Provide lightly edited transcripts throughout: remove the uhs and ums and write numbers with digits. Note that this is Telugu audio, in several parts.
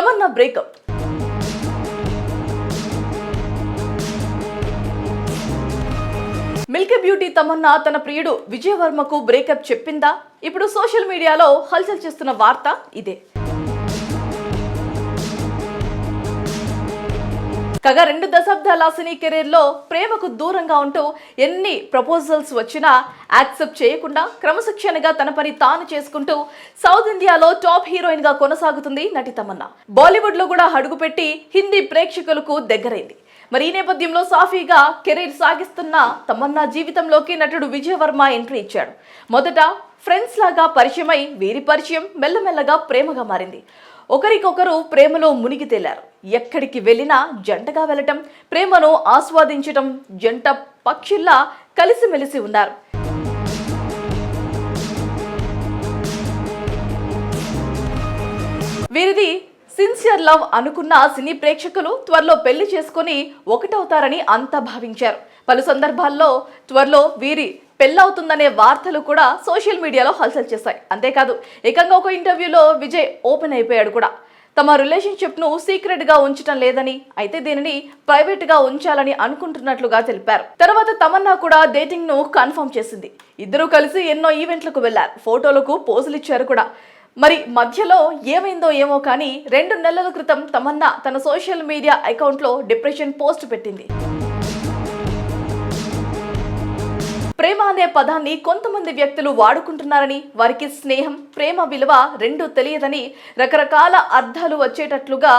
Tamannaah breakup. Milky beauty Tamannaah తన ప్రియుడు విజయ్ వర్మకు బ్రేకప్ చెప్పిందా? ఇప్పుడు సోషల్ మీడియాలో హల్చల్ చేస్తున్న వార్త ఇదే. కాగా 2 దశాబ్దాల సినీ కెరీర్ లో ప్రేమకు దూరంగా ఉంటూ ఎన్ని ప్రపోజల్స్ వచ్చినా యాక్సెప్ట్ చేయకుండా క్రమశిక్షణగా తన పని తాను చేసుకుంటూ సౌత్ ఇండియాలో టాప్ హీరోయిన్ గా కొనసాగుతుంది నటి తమన్నా. బాలీవుడ్ లో కూడా అడుగుపెట్టి హిందీ ప్రేక్షకులకు దగ్గరైంది. మరి ఈ నేపథ్యంలో సాఫీగా కెరీర్ సాగిస్తున్న తమన్నా జీవితంలోకి నటుడు విజయ్ వర్మ ఎంట్రీ ఇచ్చాడు. మొదట ఫ్రెండ్స్ లాగా పరిచయమై వీరి పరిచయం మెల్లమెల్లగా ప్రేమగా మారింది. ఒకరికొకరు ప్రేమలో మునిగి తేలారు. ఎక్కడికి వెళ్ళినా జంటగా వెళ్ళటం, ప్రేమను ఆస్వాదించటం, జంట పక్షుల్లా కలిసిమెలిసి ఉన్నారు. వీరిది సిన్సియర్ లవ్ అనుకున్న సినీ ప్రేక్షకులు త్వరలో పెళ్లి చేసుకుని ఒకటవుతారని అంతా భావించారు. పలు సందర్భాల్లో త్వరలో వీరి పెళ్ళవుతుందనే వార్తలు కూడా సోషల్ మీడియాలో హల్చల్ చేశాయి. అంతేకాదు ఏకంగా ఒక ఇంటర్వ్యూలో విజయ్ ఓపెన్ అయిపోయాడు కూడా. తమ రిలేషన్షిప్ ను సీక్రెట్ గా ఉంచడం లేదని, అయితే దీనిని ప్రైవేట్ గా ఉంచాలని అనుకుంటున్నట్లుగా తెలిపారు. తర్వాత తమన్నా కూడా డేటింగ్ ను కన్ఫర్మ్ చేసింది. ఇద్దరూ కలిసి ఎన్నో ఈవెంట్లకు వెళ్లారు, ఫోటోలకు పోజులు ఇచ్చారు కూడా. మరి మధ్యలో ఏమైందో ఏమో కానీ 2 నెలల క్రితం తమన్నా తన సోషల్ మీడియా అకౌంట్ లో డిప్రెషన్ పోస్ట్ పెట్టింది. ప్రేమ అనే పదాన్ని కొంతమంది వ్యక్తులు వాడుకుంటున్నారని, వారికి స్నేహం, ప్రేమ విలువ రెండూ తెలియదని రకరకాల అర్థాలు వచ్చేటట్లుగా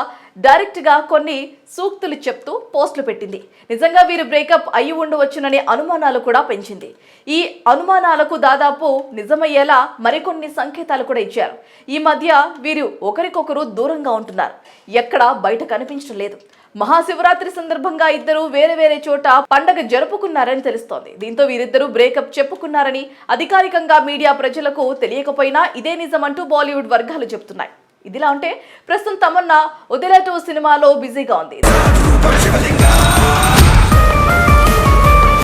డైరెక్ట్ గా కొన్ని సూక్తులు చెప్తూ పోస్టులు పెట్టింది. నిజంగా వీరు బ్రేకప్ అయి ఉండవచ్చుననే అనుమానాలు కూడా పెంచింది. ఈ అనుమానాలకు దాదాపు నిజమయ్యేలా మరికొన్ని సంకేతాలు కూడా ఇచ్చారు. ఈ మధ్య వీరు ఒకరికొకరు దూరంగా ఉంటున్నారు, ఎక్కడా బయట కనిపించడం లేదు. మహాశివరాత్రి సందర్భంగా ఇద్దరు వేరే వేరే చోట పండగ జరుపుకున్నారని తెలుస్తోంది. దీంతో వీరిద్దరూ బ్రేకప్ చెప్పుకున్నారని అధికారికంగా మీడియా ప్రజలకు తెలియకపోయినా ఇదే నిజమంటూ బాలీవుడ్ వర్గాలు చెబుతున్నాయి. ఇదిలా ఉంటే ప్రస్తుతం తమన్నా ఉదెలా 2 సినిమాలో బిజీగా ఉంది.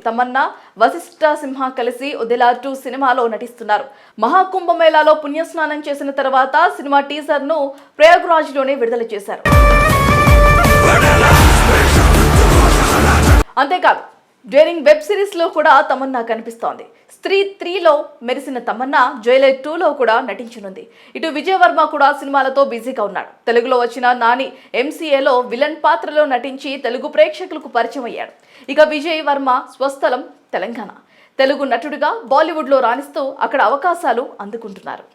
తమన్నా వశిష్ఠ సింహ కలిసి ఉదెలా 2 సినిమాలో నటిస్తున్నారు. మహాకుంభమేళాలో పుణ్యస్నానం చేసిన తర్వాత సినిమా టీజర్ ను ప్రయాగ్రాజ్ లోనే విడుదల చేశారు. అంతేకాదు డ్యూరింగ్ వెబ్ సిరీస్ లో కూడా తమన్నా కనిపిస్తోంది. స్త్రీ 3లో మెరిసిన తమన్నా జైలర్ 2లో కూడా నటించనుంది. ఇటు విజయ్ వర్మ కూడా సినిమాలతో బిజీగా ఉన్నాడు. తెలుగులో వచ్చిన నాని MCAలో విలన్ పాత్రలో నటించి తెలుగు ప్రేక్షకులకు పరిచయం అయ్యాడు. ఇక విజయ్ వర్మ స్వస్థలం తెలంగాణ. తెలుగు నటుడిగా బాలీవుడ్ లో రాణిస్తూ అక్కడ అవకాశాలు అందుకుంటున్నారు.